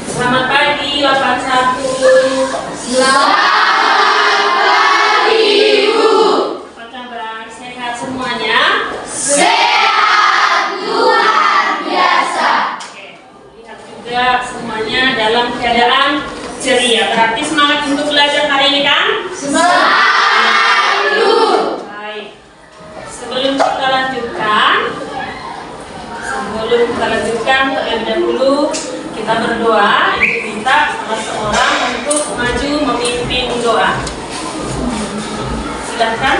Selamat pagi 81. Selamat pagi, Ibu. Apa kabar? Sehat semuanya? Sehat luar biasa. Oke. Lihat juga semuanya dalam keadaan ceria. Berarti semangat untuk belajar hari ini kan? Selalu. Baik. Sebelum kita lanjutkan, terlebih dahulu kita berdoa. Ibu minta salah seorang untuk maju memimpin doa. Silakan.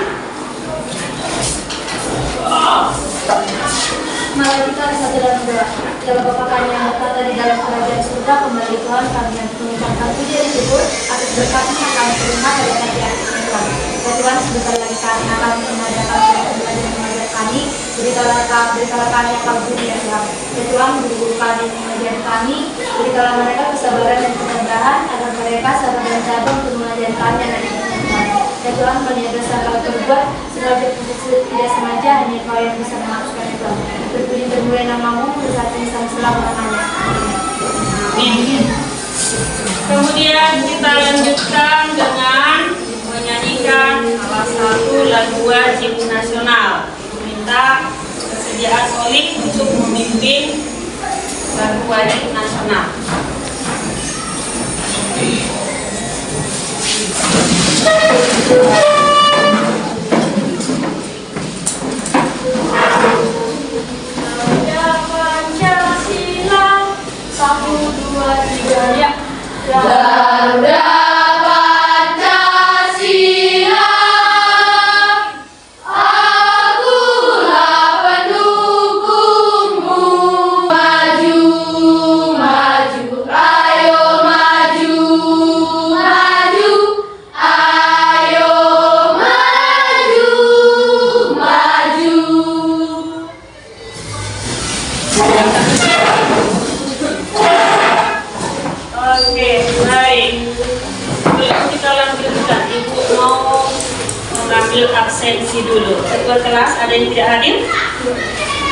Mari kita bersatu dalam doa. Ya Bapa kami yang berkata di dalam kerajaan surga, kembali Tuhan kami yang mengucapkan puji dan syukur atas berkat-Nya yang kami terima pada pagi hari ini Tuhan. Ya Tuhan, sebentar lagi kami akan mengadakan belajar mengajar kami. Berikanlah kami akal budi ya Tuhan. Ya Tuhan, guru-guru kami yang mengajar kami, berikanlah mereka kesabaran dan ketabahan agar mereka sabar dan sabar untuk mengajar kami anak ini Tuhan. Ya Tuhan, banyak dosa kami berbuat, sengaja untuk tidak sengaja, hanya Kau yang bisa memaafkan ya Tuhan. Terpuji termulia namamu, saat ini sampai selama-lamanya. Amin. Kemudian kita lanjutkan dengan menyanyikan salah satu lagu wajib nasional. Minta kesediaan Olik untuk memimpin lagu wajib nasional. Pancasila, 1, 2, 3, ya. Garuda Pancasila, akulah pendukungmu. Maju, maju, ayo maju, maju, ayo maju, maju. Oke, baik. Sebelum kita lanjutkan, Ibu mau mengambil absensi dulu. Ketua kelas ada yang tidak hadir?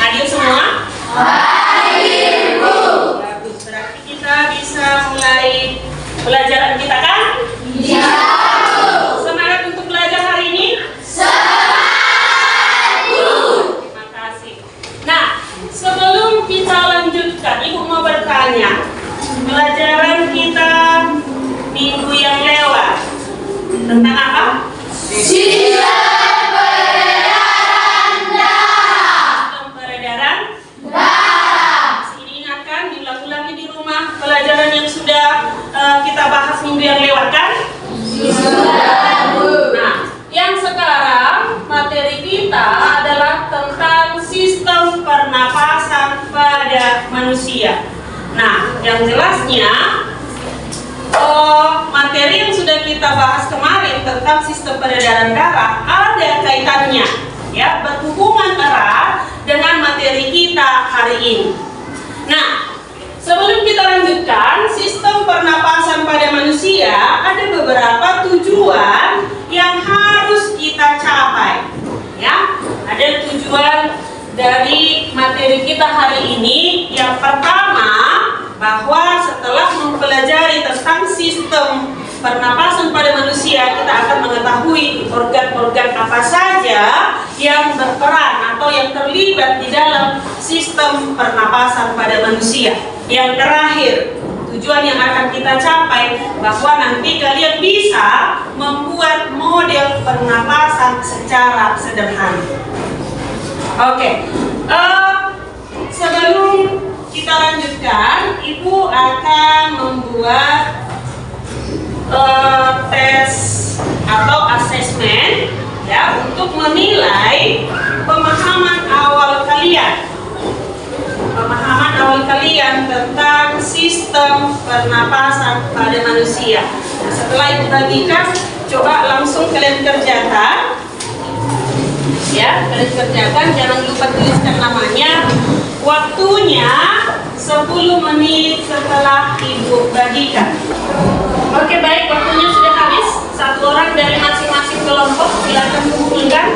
Hadir semua? Hadir, Bu. Bagus, berarti kita bisa mulai pelajaran kita kan? Iya, Bu. Semangat untuk belajar hari ini? Semangat, Bu. Terima kasih. Nah, sebelum kita lanjutkan, Ibu mau bertanya, pelajaran kita minggu yang lewat tentang apa? Sistem peredaran darah. Sistem peredaran. Darah. Masih diingatkan, diulang-ulangi di rumah pelajaran yang sudah kita bahas minggu yang lewat kan? Sudah, Bu. Nah, yang sekarang materi kita adalah tentang sistem pernapasan pada manusia. Nah, yang jelasnya materi yang sudah kita bahas kemarin tentang sistem peredaran darah ada kaitannya, ya, berhubungan erat dengan materi kita hari ini. Nah, sebelum kita lanjutkan sistem pernapasan pada manusia, ada beberapa tujuan yang harus kita capai, ya. Ada tujuan dari materi kita hari ini. Yang pertama, bahwa setelah mempelajari tentang sistem pernapasan pada manusia, kita akan mengetahui organ-organ apa saja yang berperan atau yang terlibat di dalam sistem pernapasan pada manusia. Yang terakhir, tujuan yang akan kita capai, bahwa nanti kalian bisa membuat model pernapasan secara sederhana. Oke, sebelum kita lanjutkan, Ibu akan membuat tes atau asesmen, ya, untuk menilai pemahaman awal kalian tentang sistem pernapasan pada manusia. Nah, setelah Ibu bagikan, coba langsung kalian kerjakan. Ya, kalian kerjakan, jangan lupa tuliskan namanya. Waktunya 10 menit setelah Ibu bagikan. Oke, baik, waktunya sudah habis. Satu orang dari masing-masing kelompok, silakan kumpulkan.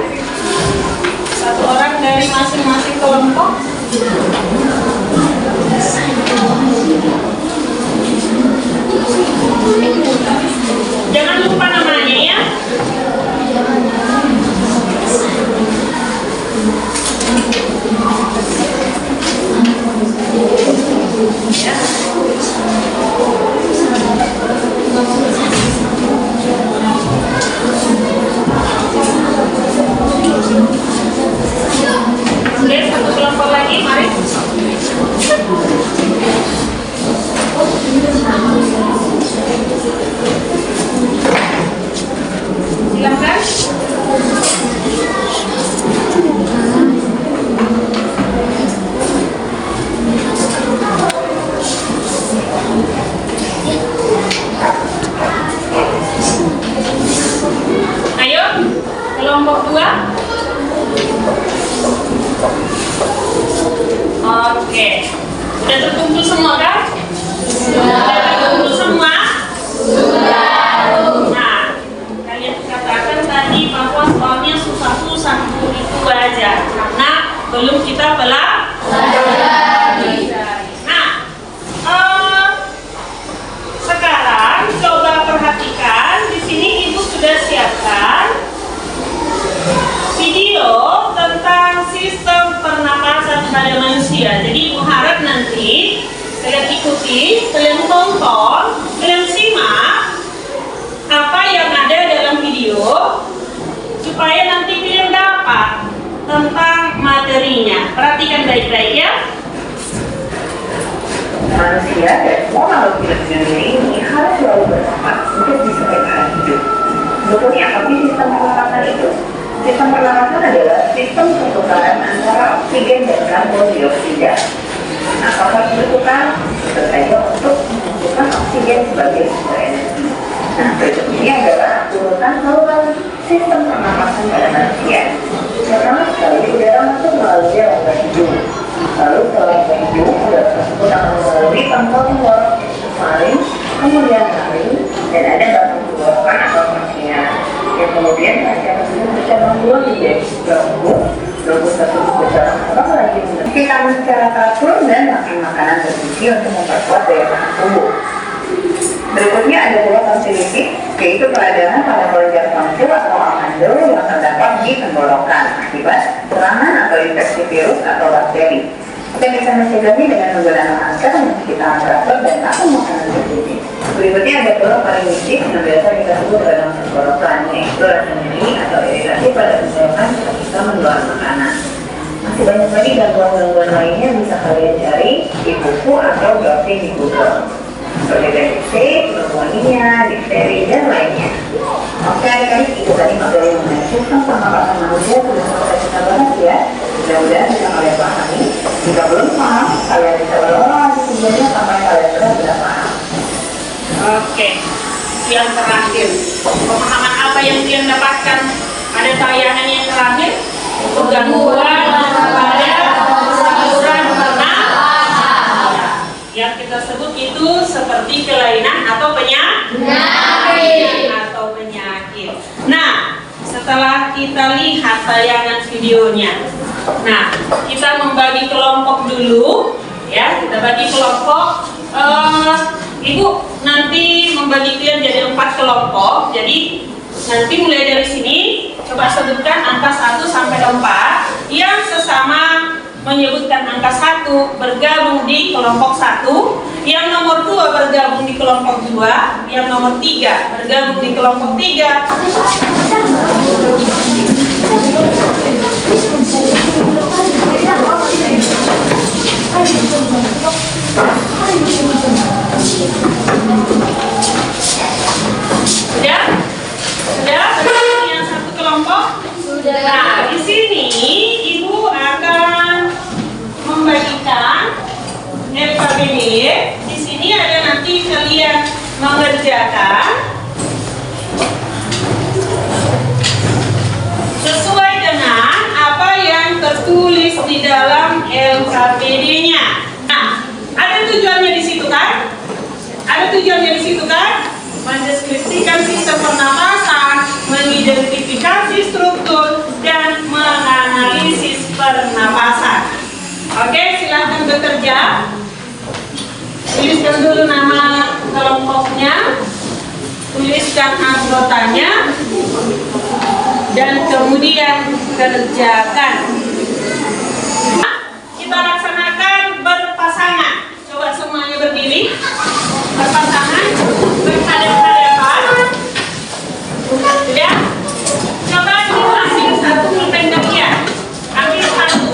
Satu orang dari masing-masing kelompok. Sudah terkumpul semua kan? Sudah terkumpul semua? Nah, kalian katakan tadi bahwa soalnya susah-susah itu aja karena belum kita pelajari. Nah, sekarang coba perhatikan di sini ibu sudah siapkan video tentang sistem pernapasan pada manusia. Jadi ibu harap nanti kalian ikuti, kalian tonton, kalian simak apa yang ada dalam video supaya nanti kalian dapat tentang materinya. Perhatikan baik-baik ya. Manusia dan semua makhluk hidup di dunia ini harus selalu bersama untuk bisa bertahan hidup. Sebetulnya apa sih sistem pernapasan itu? Sistem pernapasan adalah sistem pertukaran antara oksigen dan karbon dioksida. Apakah dibutuhkan? Tentu saja untuk membutuhkan oksigen sebagai sumber energi. Nah, berikut ini adalah urutan saluran sistem pernapasan pada manusia. Pertama sekali, udara masuk melalui rongga hidung. Lalu setelah hidung, udara tersebut akan melalui paru-paru, faring, kemudian taring, dan ada batu tenggorokan atau persinggahan. Dan kemudian pasien tersebut bercabang dua menjadi gelembung. Gelembung tersebut bercabang kembang lagi mencuci tangan secara teratur dan makan makanan bergizi untuk memperkuat daya tahan tubuh. Berikutnya ada pula tonsilitis, yaitu peradangan pada kelenjar tonsil atau amandel yang terdapat di tenggorokan akibat serangan atau infeksi virus atau bakteri. Kita bisa mencegahnya dengan menggunakan masker, mencuci tangan teratur, dan makan makanan bergizi. Berikutnya ada pula faringitis yang biasa kita sebut radang tenggorokan, yaitu rasa nyeri atau iritasi pada tenggorokan ketika kita mengeluarkan makanan. Masih banyak lagi gangguan-gangguan lainnya bisa kalian cari di buku atau browsing di Google. Seperti TBC, pneumonia, difteri, dan lainnya. Oke adik-adik, itu tadi materi mengenai sistem pernapasan manusia sudah sampai kita bahas ya. Mudah-mudahan bisa kalian pahami. Jika belum paham, kalian bisa berulang lagi sebelumnya sampai kalian sudah paham. Oke, yang terakhir, pemahaman apa yang kalian dapatkan pada tayangan yang terakhir? Gangguan pada saluran pernapasan. Yang kita sebut itu seperti kelainan atau penyakit. Nah, setelah kita lihat tayangan videonya, nah kita membagi kelompok dulu, ya. Kita bagi kelompok. Ibu nanti membagi kalian jadi 4 kelompok. Jadi nanti mulai dari sini coba sebutkan angka 1 sampai 4 yang sesama menyebutkan angka 1 bergabung di kelompok 1, yang nomor 2 bergabung di kelompok 2, yang nomor 3 bergabung di kelompok 3. Sudah? Yang satu kelompok? Sudah. Nah, di sini Ibu akan membagikan LKPD. Di sini ada nanti kalian mengerjakan sesuai dengan apa yang tertulis di dalam LKPD-nya. Nah, ada tujuannya di situ kan? Mendeskripsikan sistem pernapasan, mengidentifikasi struktur, dan menganalisis pernapasan. Oke, silahkan bekerja. Tuliskan dulu nama kelompoknya, tuliskan anggotanya, dan kemudian kerjakan. Kita laksanakan berpasangan. Coba semuanya berdiri, berpasangan, berhadapan-hadapan. Sudah? Coba ambil satu pulpen kalian, ambil satu,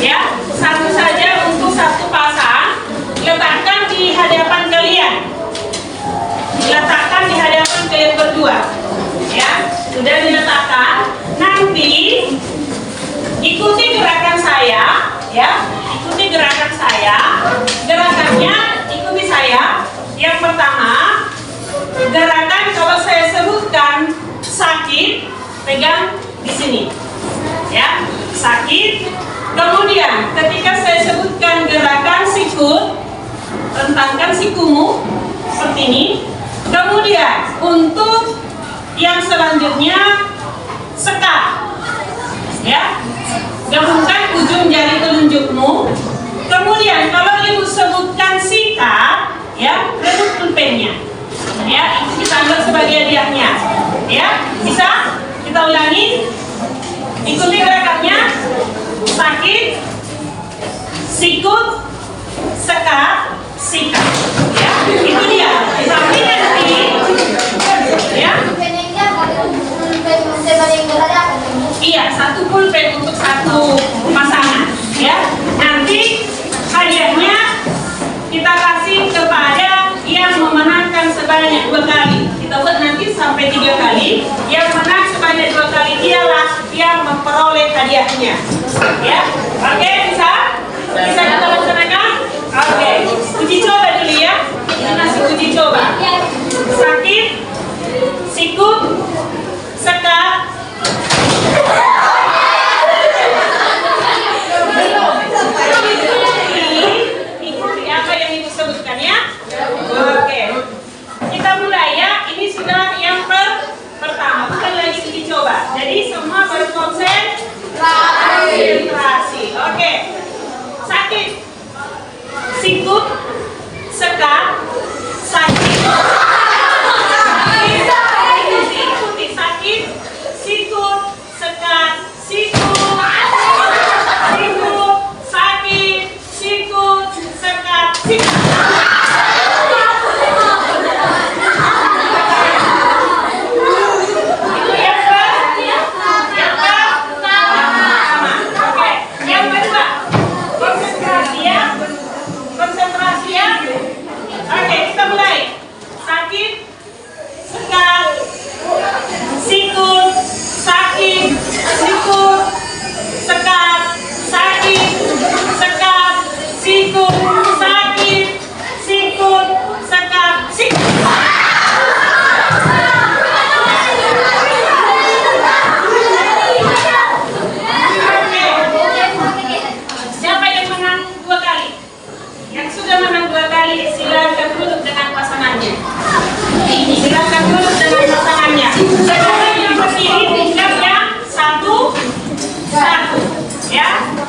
ya, satu saja untuk satu pasang. Letakkan di hadapan kalian, diletakkan di hadapan kalian berdua, ya. Sudah diletakkan. Nanti ikuti gerakan saya, ya. Ikuti gerakan saya. Gerakannya ikuti saya. melambangkan sikumu seperti ini. Kemudian untuk yang selanjutnya sekat, ya, gabungkan ujung jari telunjukmu. Kemudian kalau ibu sebutkan sikat, ya, reduk pulpennya, ya, itu kita anggap sebagai hadiahnya, ya. Bisa kita ulangi, ikuti gerakannya: sakit, sikut, sekat, sikat, ya, itu dia. Tapi nanti, ya, iya, satu pulpen untuk satu pasangan, ya. Nanti hadiahnya kita kasih kepada yang memenangkan sebanyak 2 kali. Kita buat nanti sampai 3 kali. Yang menang sebanyak 2 kali dialah yang memperoleh hadiahnya, ya. Oke, bisa kita laksanakan. Oke, uji coba dulu ya. Ini masih uji coba. Sakit, sikut, sekat, ikuti apa yang ibu sebutkan, ya. Oke, kita mulai ya. Ini sudah yang pertama, bukan lagi uji coba. Jadi semua berkonsentrasi. Oke, sakit, sikut, sekat, sakit, ikuti sakit, sikut, sekat, sikut, sakit, sikut, sekat, sikut.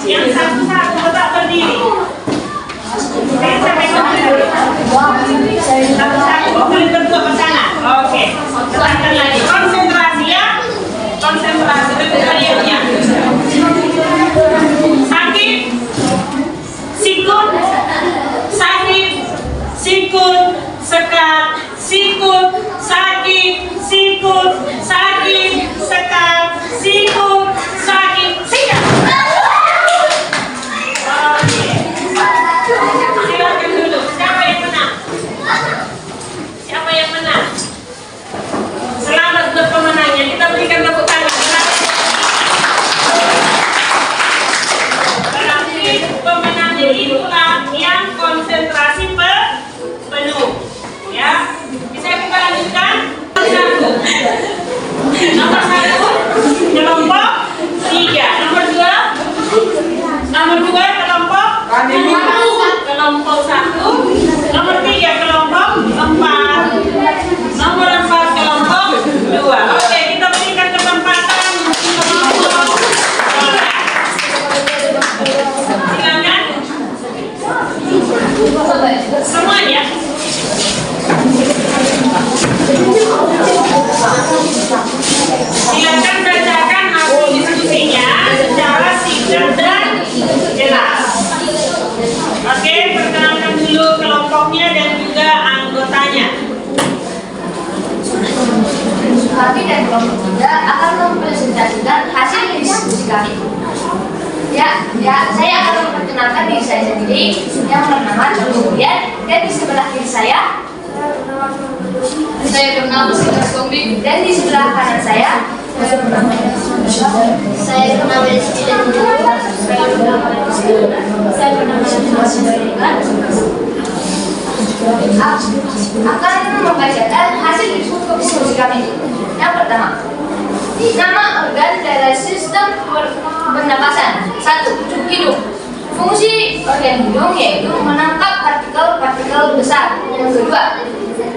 Yang satu-satu tetap berdiri. Saya sampai satu-satu boleh berdua pasangan. Oke, tetapkan lagi. Konsentrasi ya. Konsentrasi dengan hadiahnya. Sakit, sikut, sakit, sikut, sekat, sikut, sakit, sikut, sakit, sekat, sikut, sakit, sikat. Silakan dulu. Siapa yang menang? Siapa yang menang? Selamat untuk pemenangnya. Kita berikan tepuk tangan. Berarti pemenangnya itulah yang konsentrasi penuh. Ya, bisa kita lanjutkan? Nomor 1 kelompok 3. Nomor 2 kelompok 1. Nomor 3 kelompok 4. Nomor 4 kelompok 2. Oke, kita berikan kesempatan kelompok. Silakan. Semuanya. Silakan bacakan hasil diskusinya secara singkat dan jelas. Oke, perkenalkan dulu kelompoknya dan juga anggotanya. Kami dan kelompok 3 akan mempresentasikan hasil diskusi kami. Ya, saya akan memperkenalkan diri saya sendiri yang bernama Julian, dan di sebelah kiri saya bernama Silas Kombi, dan di sebelah kanan saya bernama Desi dan saya bernama akan membacakan hasil diskusi kami. Yang pertama, nama organ dari sistem pernapasan. 1. Hidung. Fungsi organ hidung yaitu menangkap partikel-partikel terlalu besar. Yang kedua,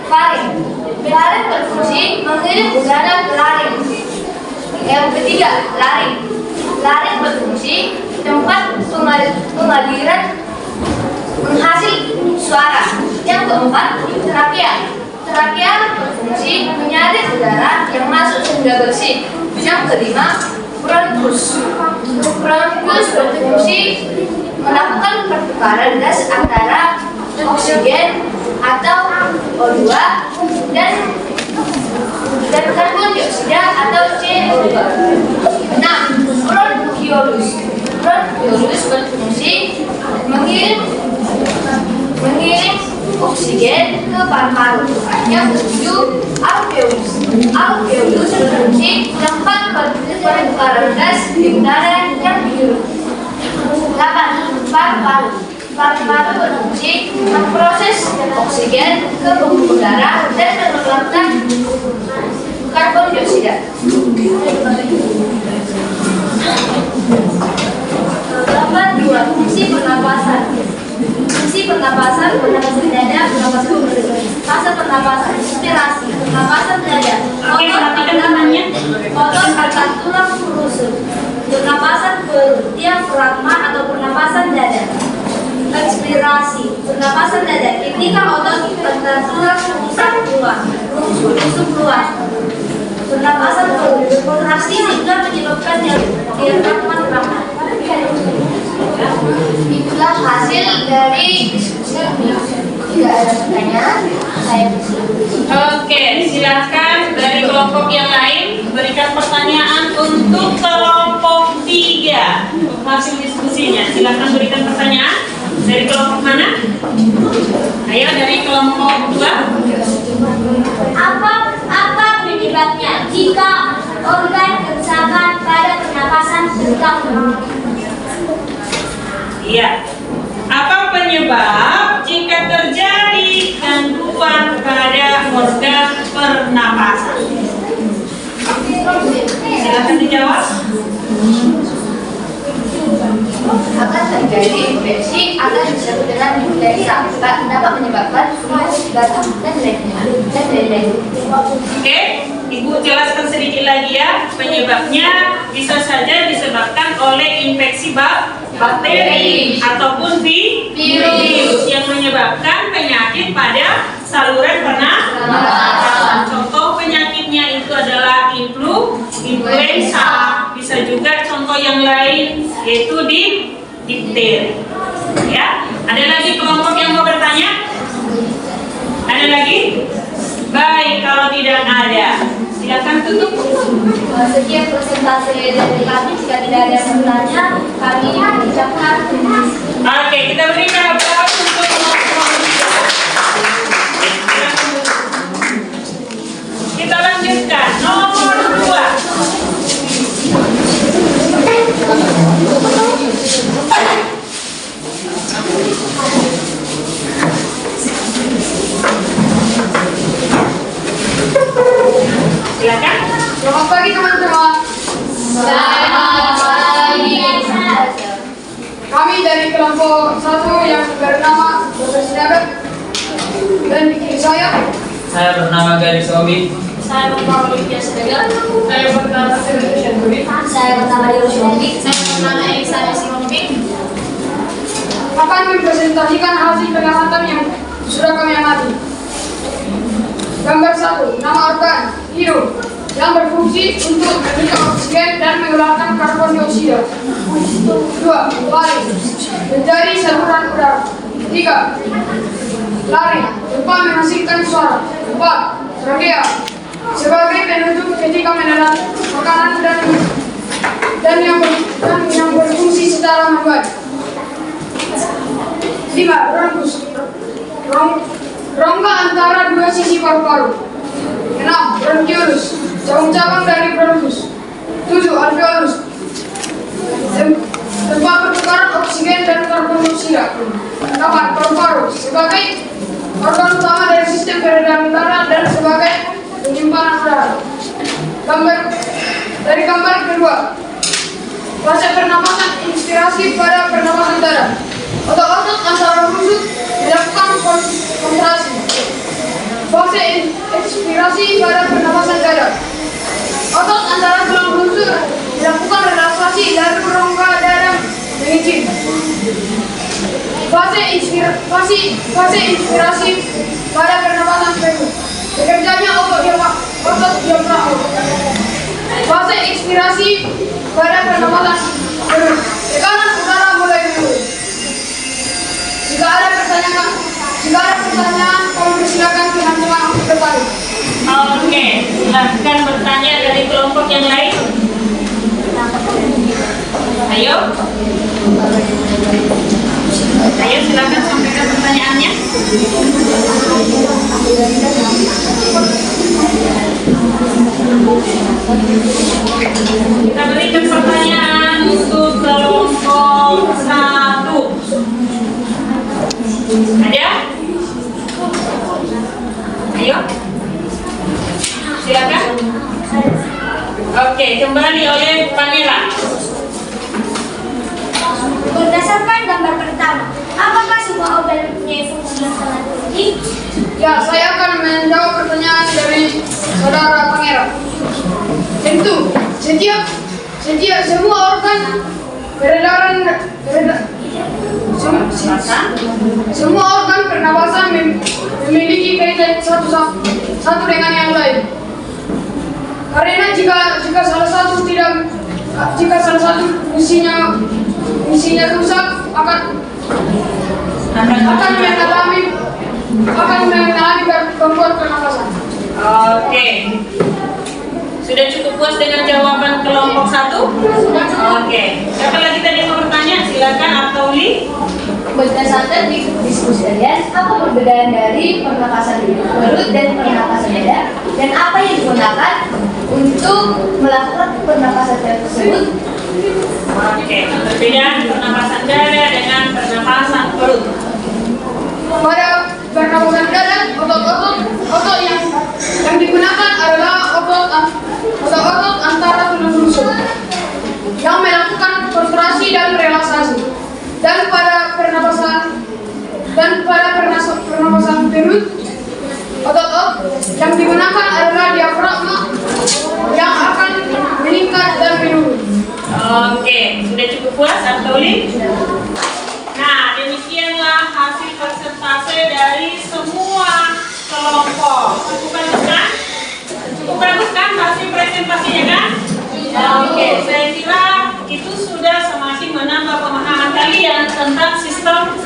faring. Faring berfungsi mengirim udara ke laring. Yang ketiga, laring. Laring berfungsi tempat pengaliran penghasil suara. Yang keempat, trakea. Trakea berfungsi menyaring udara yang masuk sehingga bersih. Yang kelima, bronkus. Bronkus berfungsi melakukan pertukaran gas antara oksigen atau O2 dan karbon dioksida atau CO2. Nah, bronkiolus. Bronkiolus berfungsi mengirim oksigen ke paru-paru. Yang ketujuh, alveolus. Alveolus berfungsi tempat pertukaran gas di udara yang dihirup. 8. Paru-paru. Paru-paru berfungsi memproses oksigen ke pembuluh darah dan mengeluarkan karbon dioksida. Nomor 2, fungsi pernapasan. Fungsi pernapasan dada, pernapasan perut. Fase pernapasan, inspirasi, pernapasan dada. Oke, perhatikan temannya. Otot atas tulang rusuk. Pernapasan perut, diafragma atau pernapasan dada. Ekspirasi, pernapasan dada. Ketika otot atas tulang rusuk keluar. Pernapasan perut, kontraksi sehingga menyebabkan diafragma terangkat. Itulah hasil dari diskusi ini. Tidak ada pertanyaan, saya Oke, silakan dari kelompok yang lain berikan pertanyaan untuk kelompok 3 hasil diskusinya. Silakan berikan pertanyaan dari kelompok mana? Ayo dari kelompok 2. Apa penyebabnya jika organ kerusakan pada pernapasan terganggu? Iya. Apa penyebab jika terjadi gangguan pada organ pernapasan? Silakan dijawab. Akan terjadi infeksi atau disebut dengan influenza, dapat menyebabkan flu, batuk, dan lain-lain. Oke, Ibu jelaskan sedikit lagi ya. Penyebabnya bisa saja disebabkan oleh infeksi bakteri ataupun virus yang menyebabkan penyakit pada saluran pernapasan. Contoh penyakitnya itu adalah influenza. Bisa juga contoh yang lain yaitu difteri. Ya, ada lagi kelompok yang mau bertanya? Ada lagi? Baik, kalau tidak ada, silakan tutup. Sekian presentasi dari kami. Jika tidak ada yang bertanya, kami mengucapkan terima kasih. Oke, kita berikan aplaus untuk kita lanjutkan nomor 2. Silakan. Selamat pagi teman-teman. Selamat pagi. Kami dari kelompok 1 yang bernama Dr. Sidagat dan di kiri saya bernama Garis Obi. Saya bernama Lydia Sedegal. saya bernama Sylvia Shanduri. Saya bernama Dewi Shombik. Saya bernama Elisa Simombik. Akan mempresentasikan hasil pengamatan yang sudah kami amati. Gambar 1, nama organ hidung yang berfungsi untuk memberikan oksigen dan mengeluarkan karbon dioksida. 2. Laring menjadi saluran udara. 3. Laring tempat menghasilkan suara. 4. Trakea sebagai penutup ketika menelan makanan dan yang berfungsi secara membaik. 5. Bronkus rongga antara dua sisi paru-paru. 6. Bronkiolus cabang-cabang dari bronkus. 7. Alveolus tempat pertukaran oksigen dan karbon dioksida. 8. Paru-paru sebagai organ utama dari sistem peredaran udara dan sebagai penyimpanan udara. Dari gambar kedua, fase pernapasan inspirasi pada pernapasan dada. Otot-otot antara rusuk dilakukan ada pernapasan dada. Otot antara tulang rusuk dilakukan relaksasi dari rongga dada mengicip. Fase inspirasi pada pernapasan perut. Bekerjanya otot diafragma. Fase ekspirasi pada pernapasan perut. Tekanan udara mulai menurun. Jika ada pertanyaan, kami persilakan teman-teman untuk bertanya. Oke, silahkan bertanya dari kelompok yang lain. Ayo. Ayo silakan sampaikan pertanyaannya. Kita berikan pertanyaan untuk kelompok 1. Ada? Ayo. Silakan. Oke, kembali oleh Pamela. Berdasarkan gambar pertama, apakah semua organ mempunyai fungsi yang sangat penting? Ya, saya akan menjawab pertanyaan dari saudara Pangeran. Tentu, setiap semua organ semua organ pernapasan memiliki kaitan satu dengan yang lain. Karena jika salah satu fungsinya rusak akan mengalami gangguan pernapasan. Oke. Sudah cukup puas dengan jawaban kelompok 1? Oke. Siapa lagi tadi mau bertanya? Silakan Artauli. Berdasarkan diskusi kalian, apa perbedaan dari pernapasan perut dan pernapasan dada, dan apa yang digunakan untuk melakukan pernapasan tersebut? Oke. Perbedaan pernapasan dada dengan pernapasan perut. Pada pernapasan dada, otot yang digunakan adalah otot antara tulang rusuk yang melakukan kontraksi dan relaksasi. Dan pada pernapasan perut, otot yang digunakan adalah diafragma yang akan meningkat dan menurun. Oke. Sudah cukup puas Artauli? Nah, demikianlah hasil persentase dari semua kelompok. Cukup bagus kan? Cukup bagus kan hasil presentasinya kan? Oke, saya kira itu sudah semakin menambah pemahaman kalian tentang sistem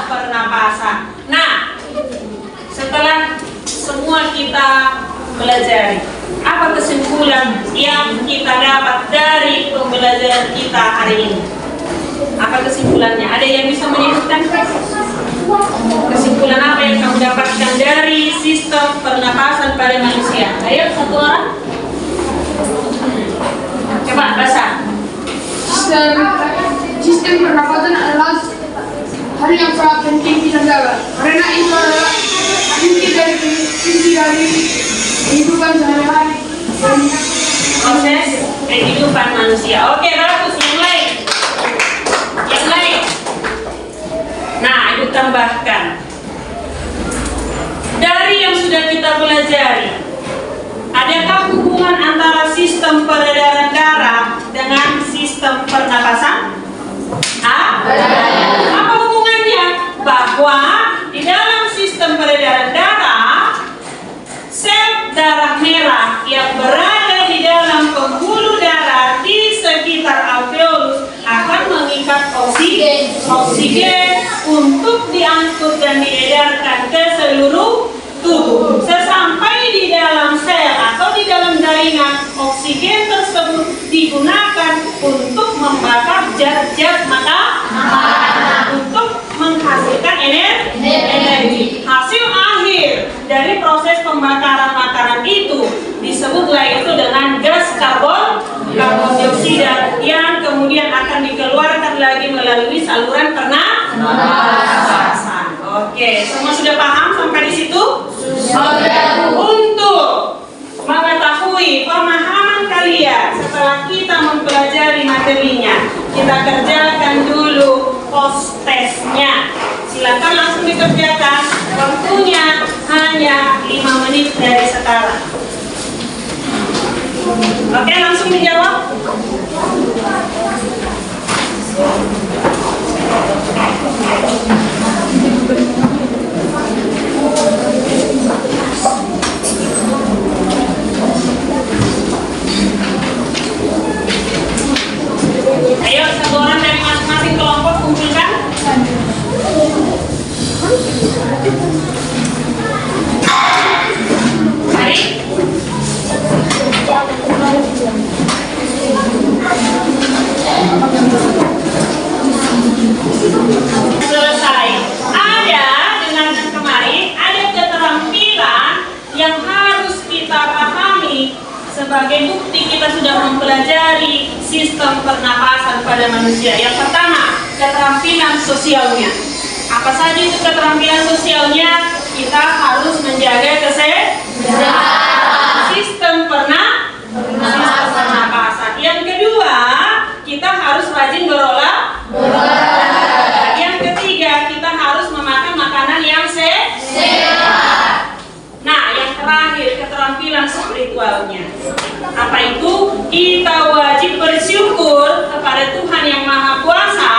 pernapasan. Nah, setelah semua kita pelajari, apa kesimpulan yang kita dapat dari pembelajaran kita hari ini? Apa kesimpulannya? Ada yang bisa menyebutkan? Kesimpulan apa yang kamu dapatkan dari sistem pernapasan pada manusia? Ayo, satu orang. Coba baca. Sistem pernapasan adalah hal yang sangat penting di negara karena itu adalah inti dari kehidupan sehari-hari dan Proses kehidupan manusia. Oke, bagus. Yang lain. Nah, ibu tambahkan. Dari yang sudah kita pelajari, adakah hubungan antara sistem peredaran darah dengan sistem pernapasan? Apa hubungannya? Bahwa di dalam sistem peredaran darah, sel darah merah yang berada di dalam pembuluh darah di sekitar alveolus akan mengikat oksigen untuk diangkut dan diedarkan ke seluruh tubuh. Sesampai di dalam sel atau di dalam jaringan, oksigen tersebut digunakan untuk membakar zat-zat makanan untuk menghasilkan energi. Hasil akhir dari proses pembakaran makanan itu disebutlah itu dengan gas karbon dioksida yang kemudian akan dikeluarkan lagi melalui saluran pernapasan. Oke, semua sudah paham sampai di situ? Sudah. Untuk mengetahui pemahaman kalian setelah kita mempelajari materinya, kita kerjakan dulu post testnya. Silakan langsung dikerjakan. Waktunya hanya 5 menit dari sekarang. Oke, langsung dijawab. Ayo, satu orang dari masing-masing kelompok kumpulkan. Mari. Selesai. Ada dengan kemarin ada keterampilan yang harus kita pahami sebagai bukti kita sudah mempelajari sistem pernapasan pada manusia. Yang pertama, keterampilan sosialnya. Apa saja itu keterampilan sosialnya? Kita harus menjaga kesehatan sistem pernapasan. Yang kedua, kita harus rajin berolahraga. Yang ketiga, kita harus memakan makanan yang sehat. Nah, yang terakhir, keterampilan spiritualnya. Apa itu? Kita wajib bersyukur kepada Tuhan yang Maha Kuasa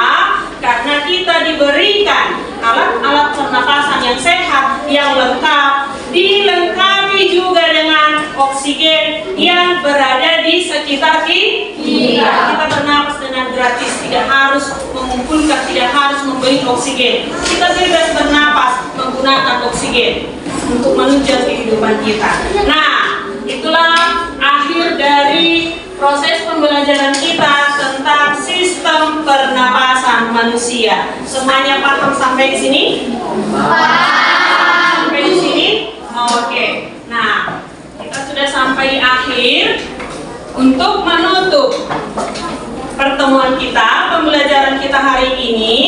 karena kita diberikan alat-alat pernapasan yang sehat, yang lengkap, dilengkapi juga dengan oksigen yang berada di sekitar kita. Kita bernapas dengan gratis, tidak harus mengumpulkan, tidak harus membeli oksigen. Kita bebas bernapas menggunakan oksigen untuk menunjang kehidupan kita. Nah, itulah akhir dari proses pembelajaran kita tentang sistem pernapasan manusia. Semuanya paham sampai di sini? Paham. Sampai di sini? Oke. Nah, kita sudah sampai akhir. Untuk menutup pertemuan kita, pembelajaran kita hari ini,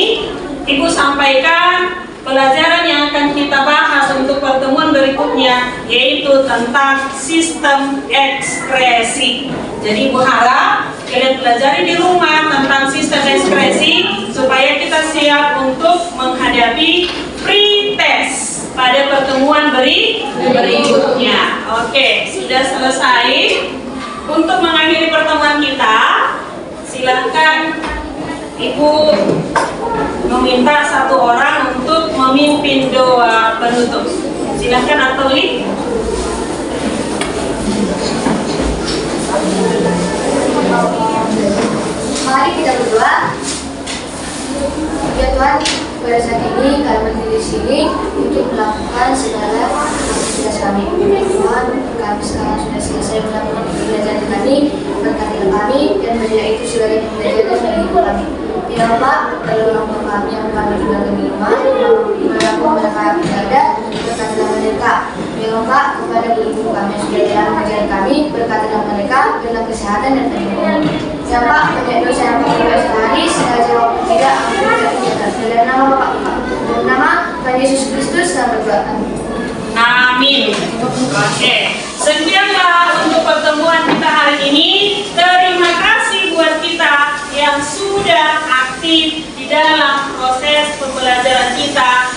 Ibu sampaikan pelajaran yang akan kita bahas untuk pertemuan berikutnya, yaitu tentang sistem ekspresi. Jadi Ibu harap kalian pelajari di rumah tentang sistem ekspresi supaya kita siap untuk menghadapi pretest pada pertemuan berikutnya. Oke, sudah selesai. Untuk mengakhiri pertemuan kita, silakan Ibu meminta satu orang untuk memimpin doa penutup. Silakan Atoli. Mari kita berdoa. Ya Tuhan, pada saat ini kami berdiri di sini untuk melakukan segala aktivitas kami. Tuhan, kami sekarang sudah selesai melakukan pembelajaran kami, berkatilah kami dan berilah itu sebagai pembelajaran bagi hidup kami. Ya Allah, kalau orang tua kami yang kami tinggal di rumah, dimanapun mereka berada, berkatilah mereka. Ya Allah, kepada ibu kami yang sudah dalam mengajar kami, berkatilah mereka, berilah kesehatan dan penyembuhan. Ya Pak, banyak dosa yang kami buat sehari, sengaja waktu tidak, ampun tidak kita. Dalam nama Bapak, dalam nama Tuhan Yesus Kristus, kami berdoa. Amin. Oke, sekianlah untuk pertemuan kita hari ini. Terima kasih buat kita yang sudah aktif di dalam proses pembelajaran kita